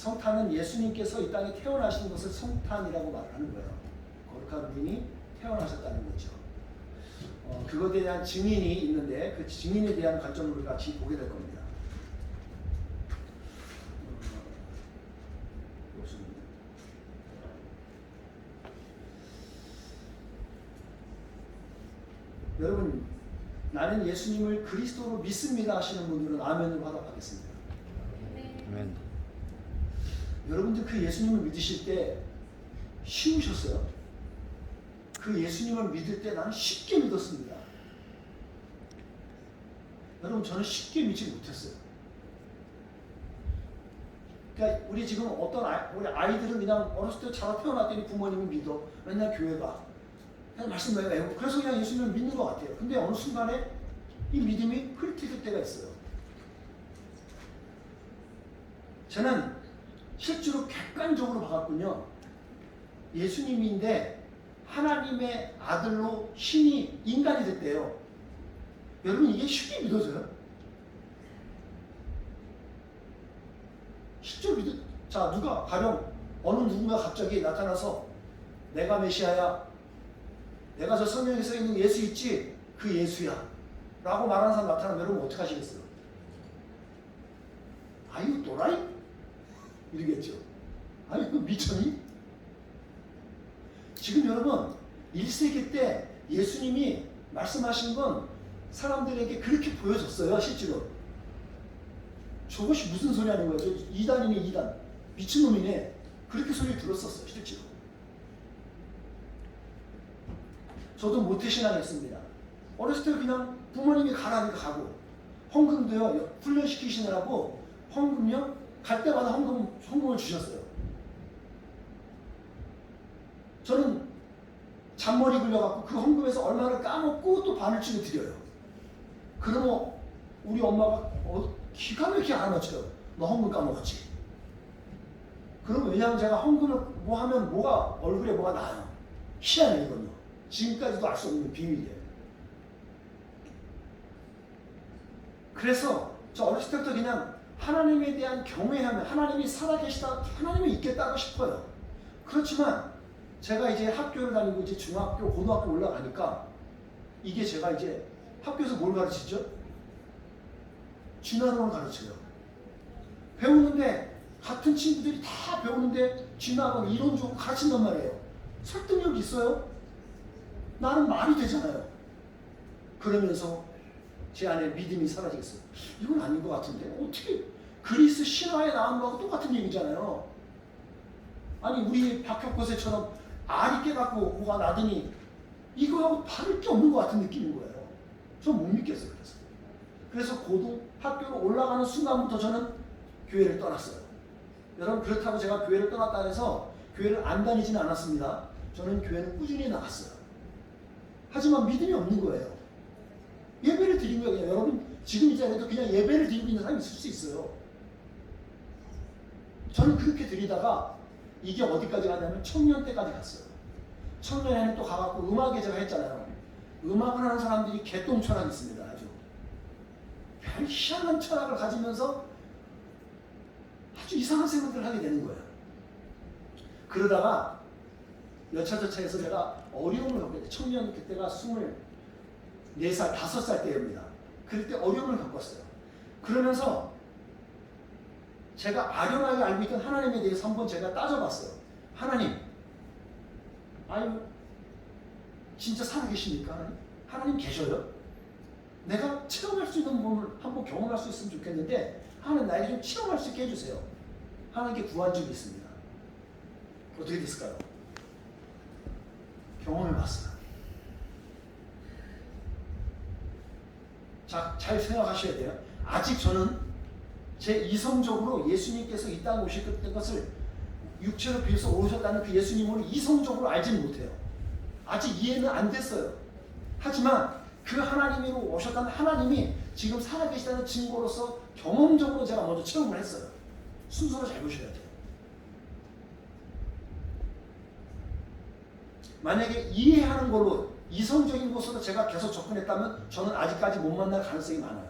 성탄은 예수님께서 이 땅에 태어나신 것을 성탄이라고 말하는 거예요. 거룩한 분이 태어나셨다는 거죠. 그것에 대한 증인이 있는데 그 증인에 대한 관점으로 같이 보게 될 겁니다. 여러분, 나는 예수님을 그리스도로 믿습니다 하시는 분들은 아멘으로 화답하겠습니다. 아멘. 여러분들 그 예수님을 믿으실 때 쉬우셨어요? 그 예수님을 믿을 때 나는 쉽게 믿었습니다. 여러분, 저는 쉽게 믿지 못했어요. 그러니까 우리 지금 우리 아이들은 그냥 어렸을 때 자라 태어났더니 부모님이 믿어. 맨날 교회 가. 그냥 말씀 외우고. 그래서 그냥 예수님을 믿는 것 같아요. 근데 어느 순간에 이 믿음이 흐릿해질 때가 있어요. 저는 실제로 객관적으로 봐갔군요. 예수님인데 하나님의 아들로 신이 인간이 됐대요. 여러분, 이게 쉽게 믿어져요? 실제로 자, 가령 어느 누군가 갑자기 나타나서 내가 메시아야, 내가 저 성경에 써 있는 예수 있지? 그 예수야 라고 말하는 사람 나타나면 여러분 어떻게 하시겠어요? 아유 또라이? 이러겠죠. 아니 그 미쳤니? 지금 여러분 1세기 때 예수님이 말씀하신 건 사람들에게 그렇게 보여졌어요. 실제로 저것이 무슨 소리 하는 거야? 저 이단이네 이단, 미친놈이네, 그렇게 소리 들었었어요. 실제로 저도 모태신앙했습니다. 어렸을 때 그냥 부모님이 가라니까 가고, 헌금도요 훈련시키시느라고 헌금요 갈 때마다 헌금을 주셨어요. 저는 잔머리 굴려갖고 그 헌금에서 얼마를 까먹고 또 반을 치고 드려요. 그러면 우리 엄마가 기가 막히게 알아맞혀요. 너 헌금 까먹었지? 그러면 왜냐하면 제가 헌금을 뭐 하면 뭐가 얼굴에 뭐가 나요. 희한해 이건요. 지금까지도 알 수 없는 비밀이에요. 그래서 저 어렸을 때부터 그냥 하나님에 대한 경외하면 하나님이 살아계시다, 하나님이 있겠다고 싶어요. 그렇지만 제가 이제 학교를 다니고 이제 중학교, 고등학교 올라가니까 이게 제가 이제 학교에서 뭘 가르치죠? 진화론을 가르쳐요. 배우는데 같은 친구들이 다 배우는데 진화론 이론적으로 가르친단 말이에요. 설득력이 있어요? 나는 말이 되잖아요. 그러면서 제 안에 믿음이 사라지겠어요. 이건 아닌 것 같은데 어떻게 그리스 신화에 나온 거하고 똑같은 얘기잖아요. 아니 우리 박혁거세처럼 알이 깨갖고 뭐가 나더니 이거하고 다를 게 없는 것 같은 느낌인 거예요. 전 못 믿겠어요. 그래서 고등학교로 올라가는 순간부터 저는 교회를 떠났어요. 여러분, 그렇다고 제가 교회를 떠났다 해서 교회를 안 다니지는 않았습니다. 저는 교회는 꾸준히 나갔어요. 하지만 믿음이 없는 거예요. 예배를 드린 거예요. 여러분 지금 이 자리에도 그냥 예배를 드리고 있는 사람이 있을 수 있어요. 저는 그렇게 드리다가 이게 어디까지 가냐면 청년 때까지 갔어요. 청년에는 또 가갖고 음악에 제가 했잖아요. 음악을 하는 사람들이 개똥 철학이 있습니다. 아주 별 희한한 철학을 가지면서 아주 이상한 생각들을 하게 되는 거예요. 그러다가 여차저차해서 제가 어려움을 겪게 돼요. 청년 그때가 24살, 5살 때입니다. 그럴 때 어려움을 겪었어요. 그러면서 제가 아련하게 알고 있던 하나님에 대해서 한번 제가 따져봤어요. 하나님, 아유 진짜 살아계십니까? 하나님? 하나님 계셔요? 내가 체험할 수 있는 몸을 한번 경험할 수 있으면 좋겠는데 하나님 나에게 좀 체험할 수 있게 해주세요. 하나님께 구한 적이 있습니다. 어떻게 됐을까요? 경험해봤어요. 자, 잘 생각하셔야 돼요. 아직 저는 제 이성적으로 예수님께서 이 땅에 오실 것을 육체로 비해서 오셨다는 그 예수님을 이성적으로 알지는 못해요. 아직 이해는 안 됐어요. 하지만 그 하나님으로 오셨다는 하나님이 지금 살아계시다는 증거로서 경험적으로 제가 먼저 체험을 했어요. 순서를 잘 보셔야 돼요. 만약에 이해하는 걸로 이성적인 것으로 제가 계속 접근했다면 저는 아직까지 못 만날 가능성이 많아요.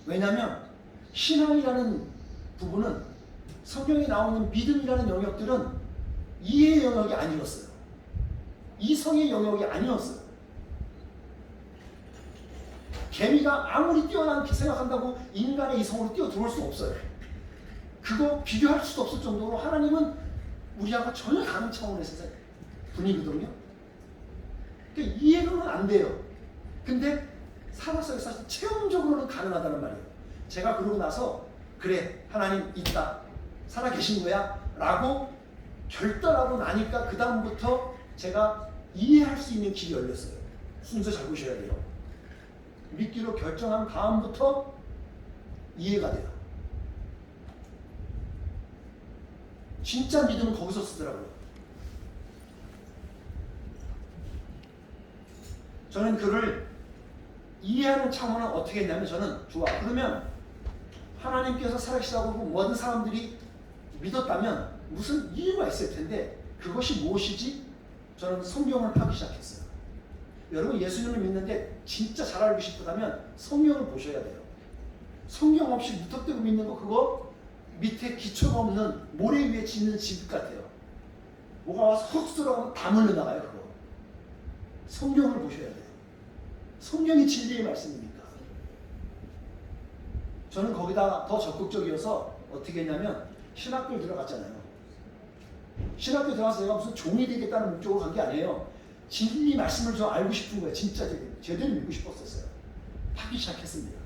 왜냐하면 신앙이라는 부분은 성경에 나오는 믿음이라는 영역들은 이해의 영역이 아니었어요. 이성의 영역이 아니었어요. 개미가 아무리 뛰어난 생각한다고 인간의 이성으로 뛰어들어올 수 없어요. 그거 비교할 수도 없을 정도로 하나님은 우리하고 전혀 다른 차원에서 분이거든요. 그러니까 이해로는 안 돼요. 근데 살아서 사실 체험적으로는 가능하다는 말이에요. 제가 그러고 나서 그래 하나님 있다 살아계신 거야 라고 결단하고 나니까 그 다음부터 제가 이해할 수 있는 길이 열렸어요. 순서 잘 보셔야 돼요. 믿기로 결정한 다음부터 이해가 돼요. 진짜 믿음은 거기서 쓰더라고요. 저는 그를 이해하는 차원은 어떻게 했냐면 저는 좋아. 그러면 하나님께서 살아계시다고 모든 사람들이 믿었다면 무슨 이유가 있을 텐데 그것이 무엇이지? 저는 성경을 파기 시작했어요. 여러분 예수님을 믿는데 진짜 잘 알고 싶다면 성경을 보셔야 돼요. 성경 없이 무턱대고 믿는 거 그거 밑에 기초가 없는 모래 위에 짓는 집 같아요. 뭐가 와서 훅 들어가면 다 물러나가요. 그거. 성경을 보셔야 돼요. 성경이 진리의 말씀이니까. 저는 거기다 더 적극적이어서 어떻게 했냐면 신학교에 들어갔잖아요. 신학교 들어가서 내가 무슨 종이 되겠다는 목적으로 간 게 아니에요. 진리 말씀을 좀 알고 싶은 거예요. 진짜 제대로 믿고 싶었었어요. 하기 시작했습니다.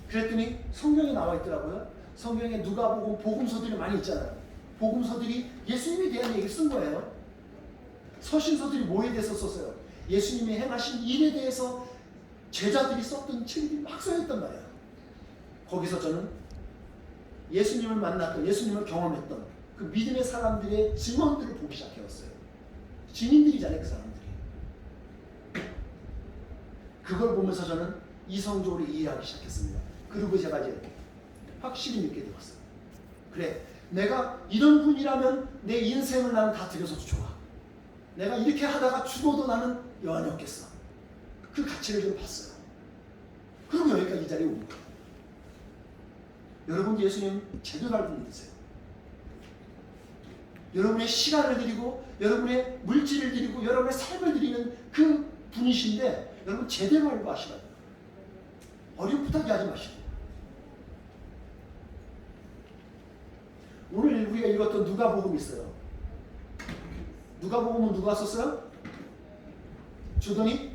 그랬더니 성경에 나와 있더라고요. 성경에 누가복음 복음서들이 많이 있잖아요. 복음서들이 예수님에 대한 얘기를 쓴 거예요. 서신서들이 뭐에 대해서 썼어요? 예수님이 행하신 일에 대해서 제자들이 썼던 책들이 막 써있단 말이에요. 거기서 저는 예수님을 만났던, 예수님을 경험했던 그 믿음의 사람들의 증언들을 보기 시작해왔어요. 증인들이잖아요, 그 사람들이. 그걸 보면서 저는 이성적으로 이해하기 시작했습니다. 그리고 제가 이제 확실히 믿게 되었어요. 그래, 내가 이런 분이라면 내 인생을 나는 다 드려서도 좋아. 내가 이렇게 하다가 죽어도 나는 여한이 없겠어. 그 가치를 좀 봤어요. 그리고 여기까지 이 자리에 온 거예요. 여러분 예수님 제대로 알고 믿으세요. 여러분의 시간을 드리고 여러분의 물질을 드리고 여러분의 삶을 드리는 그 분이신데 여러분 제대로 알고 하시라고요. 어렴풋하게 하지 마시고. 오늘 우리가 읽었던 누가복음 있어요. 누가복음은 누가 썼어요? 주더니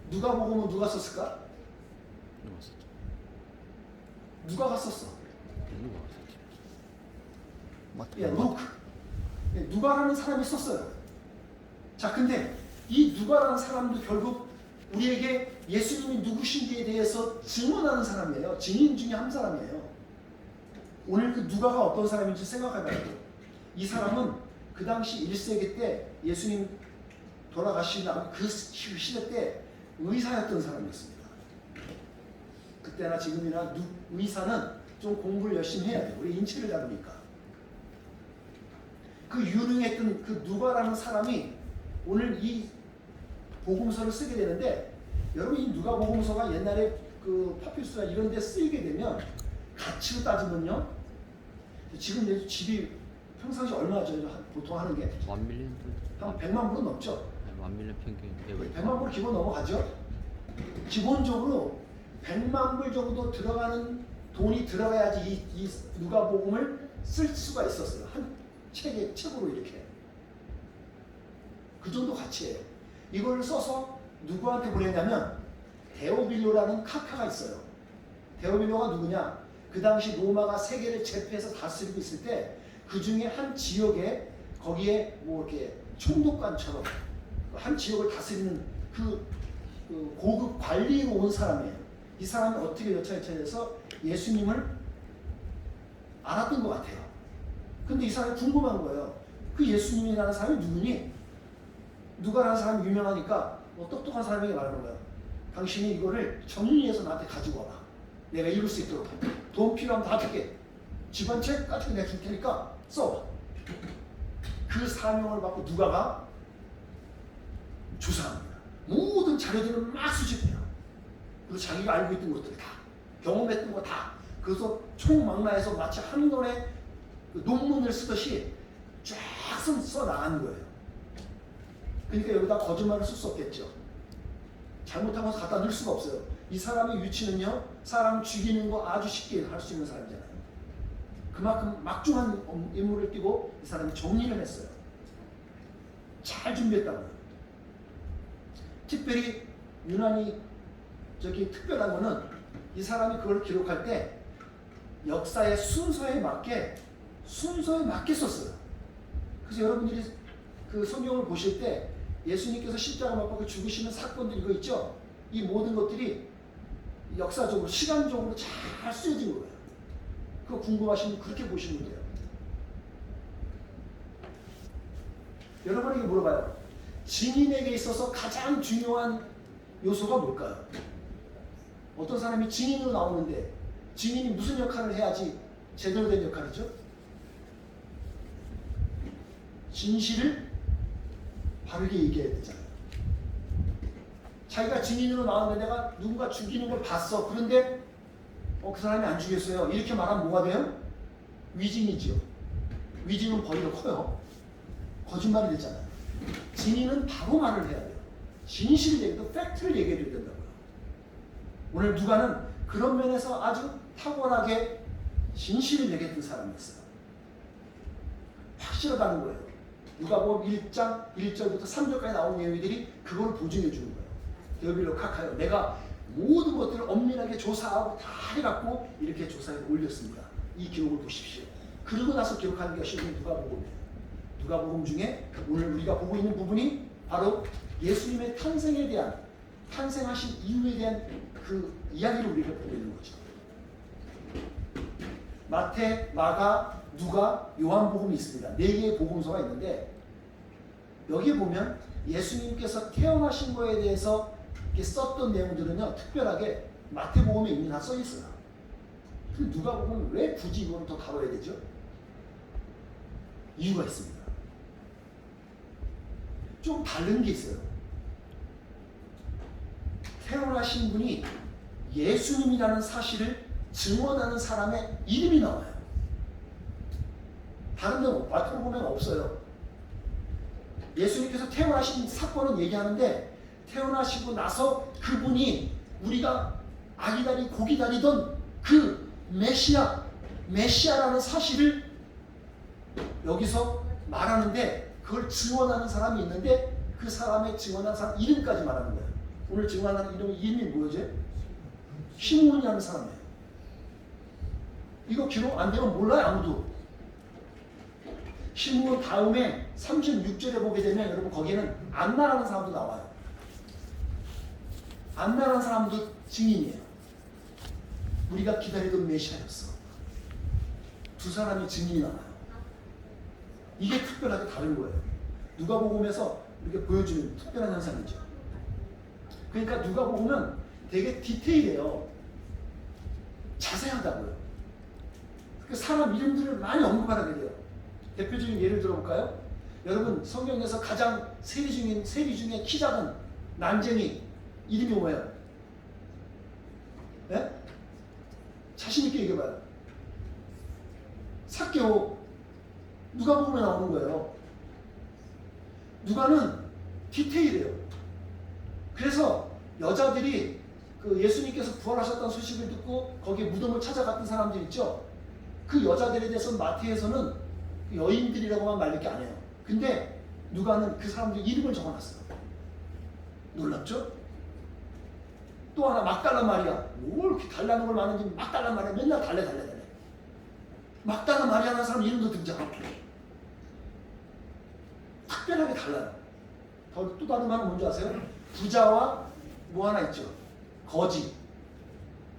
누가복음은 누가 썼을까? 누가가 썼어. 예, 루크. 누가라는 사람이 썼어요. 자, 근데 이 누가라는 사람도 결국 우리에게 예수님이 누구신지에 대해서 증언하는 사람이에요. 증인 중에 한 사람이에요. 오늘 그 누가가 어떤 사람인지 생각해봐야 돼요. 이 사람은 그 당시 1세기 때 예수님 돌아가시는 그 시대 때 의사였던 사람이었습니다. 그때나 지금이나 의사는 좀 공부를 열심히 해야 돼요. 우리 인체를 다루니까. 그 유능했던 그 누가라는 사람이 오늘 이 복음서를 쓰게 되는데 여러분 이 누가복음서가 옛날에 그 파피루스나 이런 데 쓰이게 되면 가치로 따지면요 지금 내 집이 평상시 얼마죠? 보통 하는 게? 1,000,000 한 100만 불은 넘죠? 10,000,000 평균 100만 불 기본 넘어가죠? 기본적으로 100만 불 정도 들어가는 돈이 들어가야지 이 누가복음을 쓸 수가 있었어요. 한 책으로 이렇게. 그 정도 가치예요. 이걸 써서 누구한테 보냈냐면 데오빌로라는 카카가 있어요. 데오빌로가 누구냐? 그 당시 로마가 세계를 제패해서 다스리고 있을 때 그 중에 한 지역에 거기에 뭐 이렇게 총독관처럼 한 지역을 다스리는 그 고급 관리로 온 사람이에요. 이 사람이 어떻게 여차여차해서 예수님을 알았던 것 같아요. 근데 이 사람이 궁금한 거예요. 그 예수님이라는 사람이 누구니? 누가라는 사람이 유명하니까 똑똑한 사람에게 말하는 거예요. 당신이 이거를 정리해서 나한테 가지고 와라. 내가 읽을 수 있도록. 돈 필요하면 다 줄게. 집안책 까지도 내가 줄 테니까 써봐. 그 사명을 받고 누가가 조사합니다. 모든 자료들을 막 수집해요. 그리고 자기가 알고 있던 것들 다, 경험했던 거 다 그래서 총망라해서 마치 한권의 그 논문을 쓰듯이 쫙 써 나가는 거예요. 그러니까 여기다 거짓말을 쓸 수 없겠죠. 잘못한 거 갖다 넣을 수가 없어요. 이 사람의 유치는요, 사람 죽이는 거 아주 쉽게 할 수 있는 사람이잖아요. 그만큼 막중한 인물을 띄고 이 사람이 정리를 했어요. 잘 준비했다고요. 특별히 유난히 특별한 거는 이 사람이 그걸 기록할 때 역사의 순서에 맞게 썼어요. 그래서 여러분들이 그 성경을 보실 때 예수님께서 십자가 못 박혀 죽으시는 사건들 이거 있죠? 이 모든 것들이 역사적으로 시간적으로 잘 쓰여진 거예요. 그거 궁금하시면 그렇게 보시면 돼요. 여러분에게 물어봐요. 증인에게 있어서 가장 중요한 요소가 뭘까요? 어떤 사람이 증인으로 나오는데 증인이 무슨 역할을 해야지 제대로 된 역할이죠? 진실을 바르게 얘기해야 되잖아요. 자기가 증인으로 나왔는데 내가 누군가 죽이는 걸 봤어. 그런데 그 사람이 안 죽였어요. 이렇게 말하면 뭐가 돼요? 위증이지요. 위증은 벌이가 커요. 거짓말이 되잖아요. 증인은 바로 말을 해야 돼요. 진실을 얘기해도 팩트를 얘기해야 된다고요. 오늘 누가는 그런 면에서 아주 탁월하게 진실을 얘기했던 사람이었어요. 확실하다는 거예요. 누가복음 1장 1절부터 3절까지 나온 내용들이 그걸 보증해 주는 거예요. 여비로 카카요. 내가 모든 것들을 엄밀하게 조사하고 다 해갖고 이렇게 조사해 올렸습니다. 이 기록을 보십시오. 그러고 나서 기록하는 것이 누가복음이에요. 누가복음 중에 오늘 우리가 보고 있는 부분이 바로 예수님의 탄생에 대한, 탄생하신 이유에 대한 그 이야기를 우리가 보고 있는 거죠. 마태, 마가, 누가, 요한복음이 있습니다. 4개의 복음서가 있는데 여기에 보면 예수님께서 태어나신 거에 대해서 이렇게 썼던 내용들은요, 특별하게 마태복음에 이미 다 써 있어요. 근데 누가복음은 왜 굳이 이거를 더 다뤄야 되죠? 이유가 있습니다. 좀 다른 게 있어요. 태어나신 분이 예수님이라는 사실을 증언하는 사람의 이름이 나와요. 다른 데는 마태복음에는 없어요. 예수님께서 태어나신 사건은 얘기하는데 태어나시고 나서 그분이 우리가 아기다리 고기다리던 그 메시아라는 사실을 여기서 말하는데 그걸 증언하는 사람이 있는데 그 사람의 증언하는 사람 이름까지 말하는 거예요. 오늘 증언하는 이름이 뭐죠? 시몬이라는 사람이에요. 이거 기록 안 되면 몰라요, 아무도. 시몬 다음에 36절에 보게 되면 여러분 거기에는 안나라는 사람도 나와요. 안나라는 사람도 증인이에요. 우리가 기다리던 메시아였어. 두 사람이 증인이 나와요. 이게 특별하게 다른 거예요. 누가복음에서 이렇게 보여주는 특별한 현상이죠. 그러니까 누가복음은 되게 디테일해요. 자세하다고요. 그 사람 이름들을 많이 언급하게 돼요. 대표적인 예를 들어볼까요? 여러분 성경에서 가장 세리 중에 키 작은 난쟁이 이름이 뭐예요? 네? 자신 있게 얘기해봐요. 삭개오. 누가복음에 나오는 거예요. 누가는 디테일해요. 그래서 여자들이 그 예수님께서 부활하셨다는 소식을 듣고 거기에 무덤을 찾아갔던 사람들 있죠. 그 여자들에 대해서 마태에서는 여인들이라고만 말밖에 안 해요. 근데 누가는 그 사람들 이름을 적어놨어요. 놀랍죠? 또 하나 막달라 마리아. 뭘 이렇게 달라는 걸 많은지 막달라 마리아 맨날 달래. 막달라 마리아라는 사람 이름도 등장하고 특별하게 달라요. 또 다른 말은 뭔지 아세요? 부자와 뭐 하나 있죠? 거지,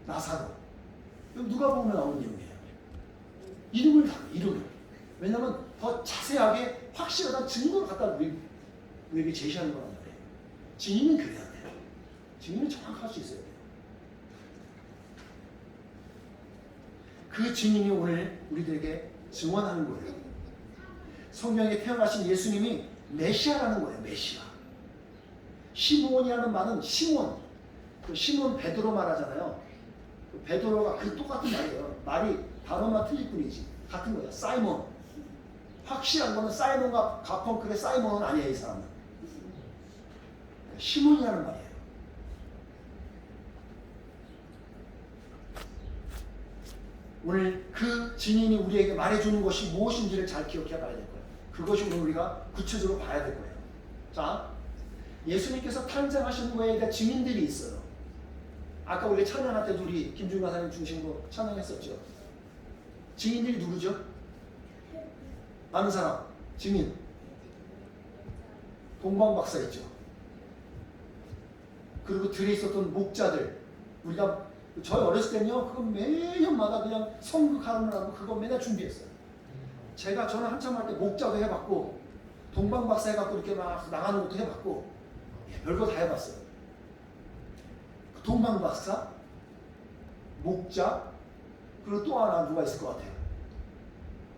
나사로. 누가 보면 나오는 내용이에요. 이름을 달아요. 이름을. 왜냐하면 더 자세하게 확실하다는 증거를 갖다 우리에게 제시하는 거란 말이에요. 증인은 그래야 돼요. 증인은 정확할 수 있어야 돼요. 그 증인이 오늘 우리들에게 증언하는 거예요. 성경에 태어나신 예수님이 메시아라는 거예요. 메시아. 시몬이라는 말은 시몬 베드로 말하잖아요. 베드로가 그 똑같은 말이에요. 말이 단어만 틀릴 뿐이지 같은 거야. 사이몬. 확실한 거는 사이몬과 가펑클의 사이몬은 아니에요. 이 사람은 시몬이라는 말이에요. 오늘 그 증인이 우리에게 말해주는 것이 무엇인지를 잘 기억해 봐야 될 거예요. 그것이 오늘 우리가 구체적으로 봐야 될 거예요. 자, 예수님께서 탄생하신 거에 대한 증인들이 있어요. 아까 우리 찬양할 때도 우리 김준희 가사님 중심으로 찬양했었죠. 증인들이 누구죠? 아는 사람, 증인. 동방박사 있죠. 그리고 들에 있었던 목자들. 우리가 저희 어렸을 때는요, 그거 매년마다 그냥 성극하느라고 그거 맨날 준비했어요. 저는 한참 할 때 목자도 해봤고, 동방박사 해갖고 이렇게 막 나가는 것도 해봤고, 별거 다 해봤어요. 동방박사, 목자, 그리고 또 하나 누가 있을 것 같아요.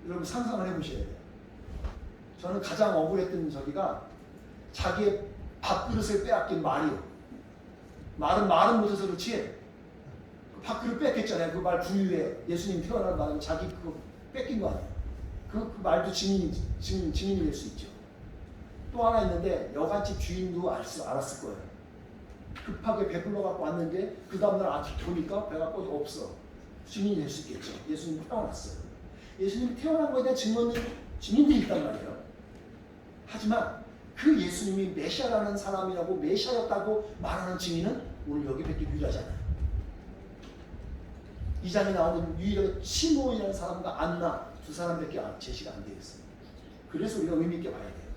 여러분 상상을 해보셔야 돼요. 저는 가장 억울했던 저기가 자기의 밥그릇을 빼앗긴 말이요. 말은 못해서 그렇지 그 밥그릇 뺏겼잖아요. 그 말 부유에 예수님 태어난 말은 자기 그거 뺏긴 거 아니에요. 그 말도 증인이 될 수 있죠. 또 하나 있는데 여관집 주인도 알았을 거예요. 급하게 배불러 갖고 왔는데 그 다음날 아침 보니까 배가 꼬지 없어. 증인이 될 수 있겠죠. 예수님 태어났어요. 예수님이 태어난 거에 대한 증인들이 있단 말이에요. 하지만 그 예수님이 메시아라는 사람이라고 메시아였다고 말하는 증인은 오늘 여기밖에 유일하잖아요. 이 장에 나오는 유일하게 시몬이라는 사람과 안나 두 사람밖에 제시가 안 되어 있어요. 그래서 우리가 의미 있게 봐야 돼요.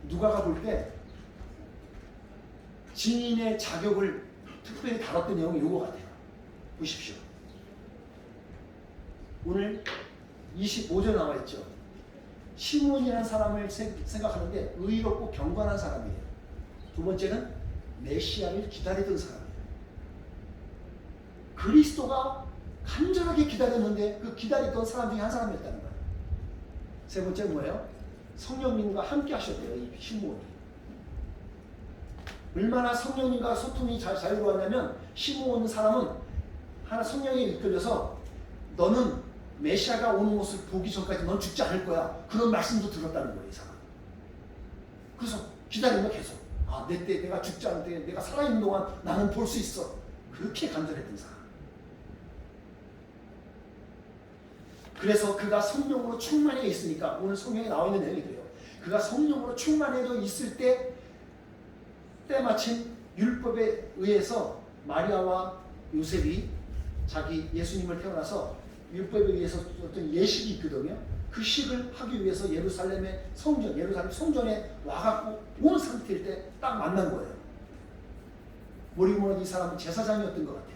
누가가 볼 때 증인의 자격을 특별히 다뤘던 내용이 이거 같아요. 보십시오. 오늘 25절 나와 있죠. 시몬이라는 사람을 생각하는데 의롭고 경건한 사람이에요. 두 번째는 메시아를 기다리던 사람이에요. 그리스도가 간절하게 기다렸는데 그 기다리던 사람 중에 한 사람이었다는 거예요. 세 번째는 뭐예요? 성령님과 함께 하셨대요. 이 시몬이. 얼마나 성령님과 소통이 잘 자유로웠냐면 시몬 사람은 하나 성령에 이끌려서 너는 메시아가 오는 모습을 보기 전까지 넌 죽지 않을 거야. 그런 말씀도 들었다는 거예요. 이 사람. 그래서 기다리면 계속 내 때 내가 죽지 않을 때 내가 살아있는 동안 나는 볼 수 있어. 그렇게 간절했던 사람. 그래서 그가 성령으로 충만해 있으니까 오늘 성경에 나와 있는 내용이 그래요. 그가 성령으로 충만해져 있을 때 때마침 율법에 의해서 마리아와 요셉이 자기 예수님을 태어나서 율법에 의해서 어떤 예식이 있거든요. 그 식을 하기 위해서 예루살렘의 성전, 예루살렘 성전에 와갖고 온 상태일 때 딱 만난 거예요. 모리모는 이 사람은 제사장이었던 것 같아요.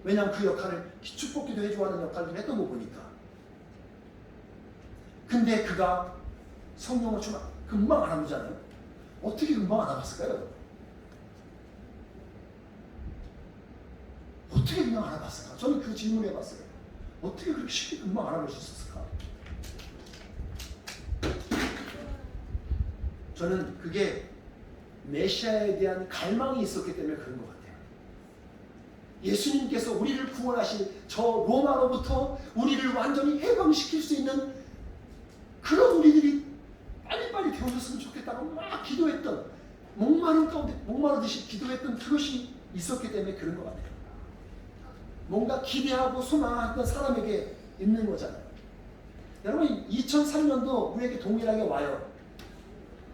왜냐하면 그 역할을 축복기도 해주고 하는 역할을 했던 거 보니까. 근데 그가 성령을 금방 알아보잖아요. 어떻게 금방 알아봤을까요? 어떻게 그냥 알아봤을까? 저는 그 질문을 해봤어요. 어떻게 그렇게 쉽게 금방 알아볼 수 있었을까? 저는 그게 메시아에 대한 갈망이 있었기 때문에 그런 것 같아요. 예수님께서 우리를 구원하실 저 로마로부터 우리를 완전히 해방시킬 수 있는 그런 우리들이 빨리빨리 되어졌으면 좋겠다고 막 기도했던 목마른 가운데 목마르듯이 기도했던 그것이 있었기 때문에 그런 것 같아요. 뭔가 기대하고 소망했던 사람에게 있는 거잖아요. 여러분 2003년도 우리에게 동일하게 와요.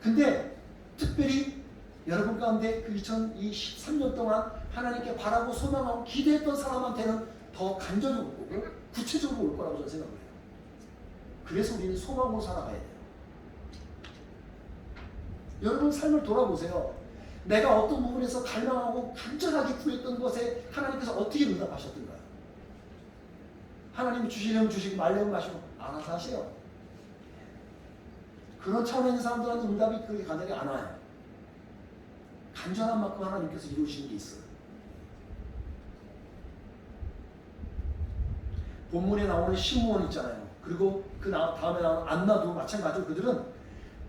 근데 특별히 여러분 가운데 그 2023년 동안 하나님께 바라고 소망하고 기대했던 사람한테는 더 간절히 올 거고 구체적으로 올 거라고 저는 생각해요. 그래서 우리는 소망으로 살아가야 돼요. 여러분 삶을 돌아보세요. 내가 어떤 부분에서 갈망하고 간절하게 구했던 것에 하나님께서 어떻게 응답하셨던가요? 하나님이 주시려면 주시고 말려면 마시고 알아서 하세요. 그런 차원에 있는 사람들한테 응답이 그렇게 간절히 안 와요. 간절한 만큼 하나님께서 이루시는 게 있어요. 본문에 나오는 시므온 있잖아요. 그리고 그 다음에 나오는 안나도 마찬가지로 그들은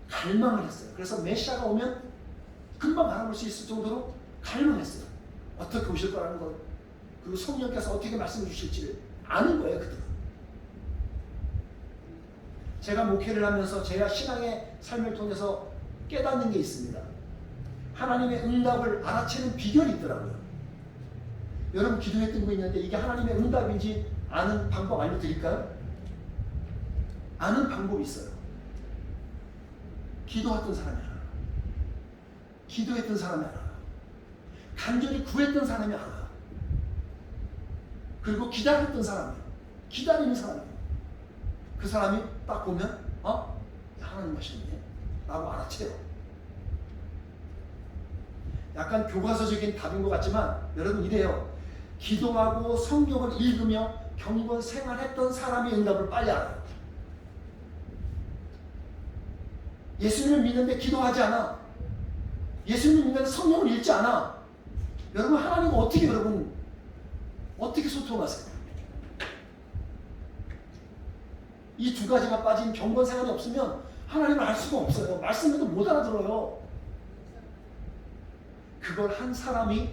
갈망을 했어요. 그래서 메시아가 오면 금방 알아볼 수 있을 정도로 갈망했어요. 어떻게 오실 거라는 걸, 그리고 성령께서 어떻게 말씀해 주실지를 아는 거예요. 그들은. 제가 목회를 하면서 제가 신앙의 삶을 통해서 깨닫는 게 있습니다. 하나님의 응답을 알아채는 비결이 있더라고요. 여러분 기도했던 거 있는데 이게 하나님의 응답인지 아는 방법 알려드릴까요? 아는 방법이 있어요. 기도했던 사람이 알아요. 기도했던 사람이 알아요. 간절히 구했던 사람이 알아요. 그리고 기다렸던 사람이, 기다리는 사람이, 그 사람이 딱 보면 하나님 하셨네 라고 알아채요. 약간 교과서적인 답인 것 같지만 여러분 이래요. 기도하고 성경을 읽으며 경건 생활했던 사람이 응답을 빨리 알아요. 예수님을 믿는데 기도하지 않아. 예수님을 믿는데 성경을 읽지 않아. 여러분 하나님과 어떻게 소통하세요? 이 두 가지가 빠진 경건 생활이 없으면 하나님을 알 수가 없어요. 말씀해도 못 알아들어요. 그걸 한 사람이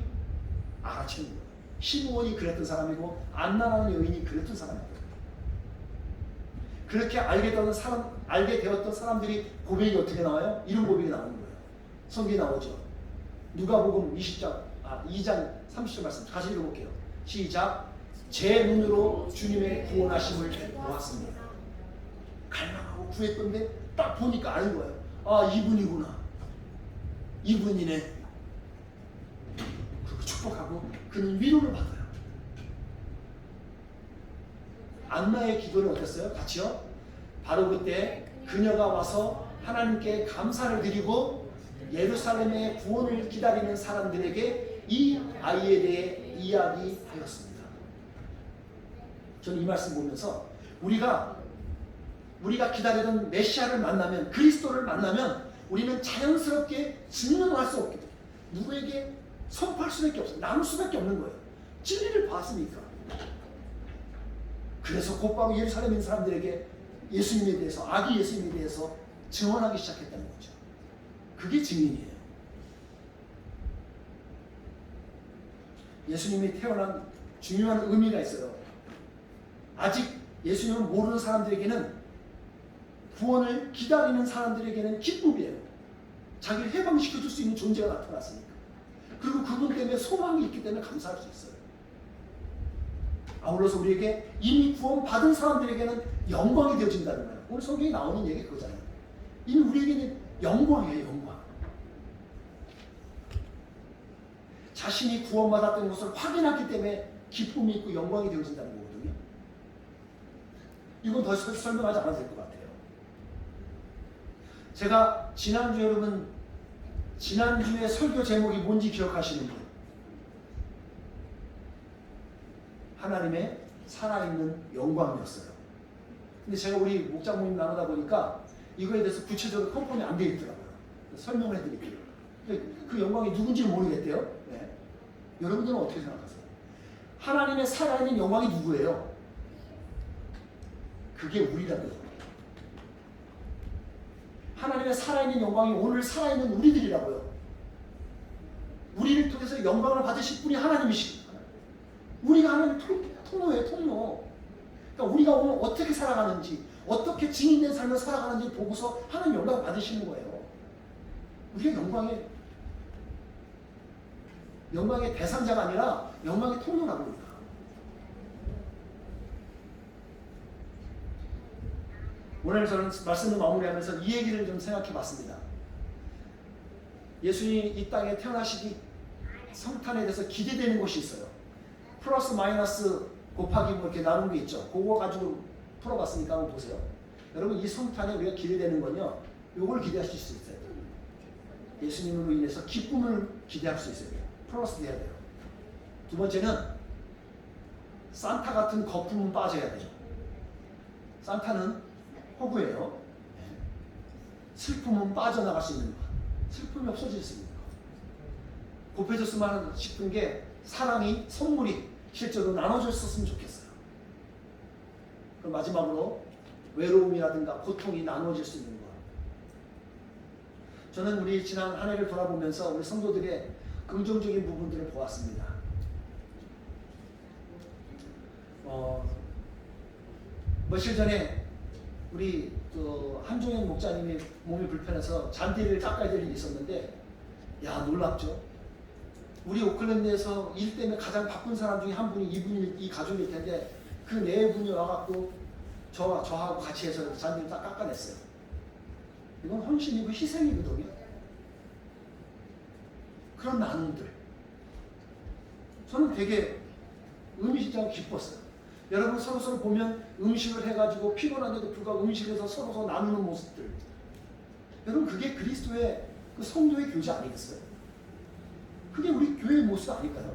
알아채는 거예요. 시므온이 그랬던 사람이고 안나라는 여인이 그랬던 사람이에요. 그렇게 알게 되었던 사람들이 고백이 어떻게 나와요? 이런 고백이 나오는 거예요. 성경에 나오죠. 누가복음 2장 30절 말씀 다시 읽어볼게요. 시작. 제 눈으로 주님의 구원하심을 보았습니다. 갈망하고 구했던데 딱 보니까 아는 거예요. 이분이구나. 이분이네. 그리고 축복하고 그는 위로를 받아요. 안나의 기도는 어땠어요? 같이요? 바로 그때 그녀가 와서 하나님께 감사를 드리고 예루살렘의 구원을 기다리는 사람들에게 이 아이에 대해 이야기하였습니다. 저는 이 말씀 보면서 우리가 기다리던 메시아를 만나면, 그리스도를 만나면 우리는 자연스럽게 증명할 수 없게 돼요. 누구에게 선포할 수밖에 없어요. 나눌 수밖에 없는 거예요. 진리를 봤으니까. 그래서 곧바로 예루살렘 있는 사람들에게 예수님에 대해서, 아기 예수님에 대해서 증언하기 시작했다는 거죠. 그게 증인이에요. 예수님이 태어난 중요한 의미가 있어요. 아직 예수님을 모르는 사람들에게는, 구원을 기다리는 사람들에게는 기쁨이에요. 자기를 해방시켜줄 수 있는 존재가 나타났으니까. 그리고 그분 때문에 소망이 있기 때문에 감사할 수 있어요. 아울러서 우리에게 이미 구원 받은 사람들에게는 영광이 되어진다는 거예요. 오늘 성경에 나오는 얘기 그거잖아요. 이미 우리에게는 영광이에요. 영광. 자신이 구원받았던 것을 확인했기 때문에 기쁨이 있고 영광이 되어진다는 거거든요. 이건 더 설명하지 않아도 될 것 같아요. 제가 지난주에 설교 제목이 뭔지 기억하시는 분? 하나님의 살아있는 영광이었어요. 근데 제가 우리 목장모님 나누다 보니까 이거에 대해서 구체적으로 컨펌이 안 되어 있더라고요. 설명을 해드릴게요. 그 영광이 누군지 모르겠대요. 네. 여러분들은 어떻게 생각하세요? 하나님의 살아있는 영광이 누구예요? 그게 우리라고요. 하나님의 살아있는 영광이 오늘 살아있는 우리들이라고요. 우리를 통해서 영광을 받으실 분이 하나님이시고, 우리가 하는 통로예요. 통로. 그러니까 우리가 오늘 어떻게 살아가는지, 어떻게 증인된 삶을 살아가는지 보고서 하나님 영광을 받으시는 거예요. 우리가 영광의 대상자가 아니라 영광의 통로라고 합니다. 오늘 저는 말씀을 마무리하면서 이 얘기를 좀 생각해 봤습니다. 예수님이 이 땅에 태어나시기 성탄에 대해서 기대되는 것이 있어요. 플러스 마이너스 곱하기 뭐 이렇게 나눈 게 있죠. 그거 가지고 풀어봤으니까 한번 보세요. 여러분 이 성탄에 우리가 기대되는 건요, 요걸 기대하실 수 있어요. 예수님으로 인해서 기쁨을 기대할 수 있어요. 플러스 돼야 돼요. 두 번째는 산타 같은 거품은 빠져야 돼요. 산타는 허구예요. 슬픔은 빠져나갈 수 있는 것. 슬픔이 없어질 수 있는 것. 곱해졌으면 싶은 게 사랑이, 선물이 실제로 나눠졌었으면 좋겠어요. 그럼 마지막으로 외로움이라든가 고통이 나눠질 수 있는 것. 저는 우리 지난 한 해를 돌아보면서 우리 성도들의 긍정적인 부분들을 보았습니다. 며칠 전에 우리 한종현 목사님이 몸이 불편해서 잔디를 깎아야 될 일이 있었는데, 야, 놀랍죠? 우리 오클랜드에서 일 때문에 가장 바쁜 사람 중에 한 분이 이분이 이 가족일 텐데, 그 네 분이 와갖고 저하고 같이 해서 잔디를 딱 깎아냈어요. 이건 헌신이고 희생이거든요. 그런 나눔들, 저는 되게 의미있다고 기뻤어요. 여러분 서로 보면 음식을 해가지고 피곤한데도 불구하고 음식에서 서로 나누는 모습들, 여러분 그게 그리스도의 그 성도의 교제 아니겠어요? 그게 우리 교회의 모습 아닐까요?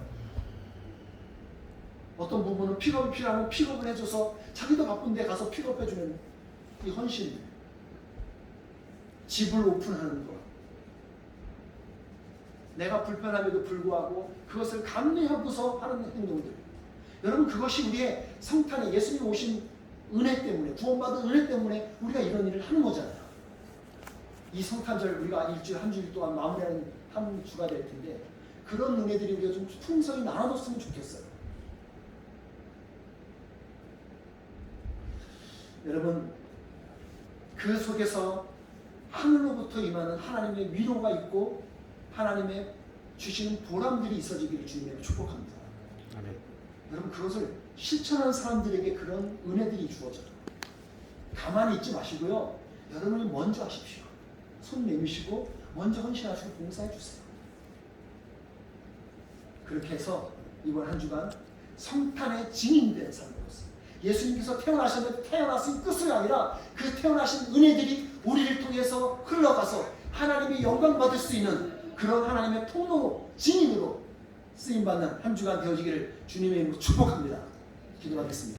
어떤 부분은 픽업이 필요하면 픽업을 해줘서 자기도 바쁜데 가서 픽업해주는 이 헌신, 집을 오픈하는 것, 내가 불편함에도 불구하고 그것을 감내하고서 하는 행동들, 여러분 그것이 우리의 성탄에 예수님 오신 은혜 때문에, 구원받은 은혜 때문에 우리가 이런 일을 하는 거잖아요. 이 성탄절 우리가 일주일 한 주일 동안 마무리하는 한 주가 될 텐데, 그런 은혜들이 우리가 좀 풍성히 나눠줬으면 좋겠어요. 여러분 그 속에서 하늘로부터 임하는 하나님의 위로가 있고 하나님의 주시는 보람들이 있어지기를 주님으로 축복합니다. 아멘. 여러분 그것을 실천하는 사람들에게 그런 은혜들이 주어져요. 가만히 있지 마시고요. 여러분이 먼저 하십시오. 손 내미시고 먼저 헌신하시고 봉사해 주세요. 그렇게 해서 이번 한 주간 성탄의 증인된 삶으로서 예수님께서 태어나셨는데 태어났은 끝이 아니라 그 태어나신 은혜들이 우리를 통해서 흘러가서 하나님이 영광 받을 수 있는 그런 하나님의 통로로, 증인으로 쓰임받는 한 주간 되어지기를 주님의 이름으로 축복합니다. 기도하겠습니다.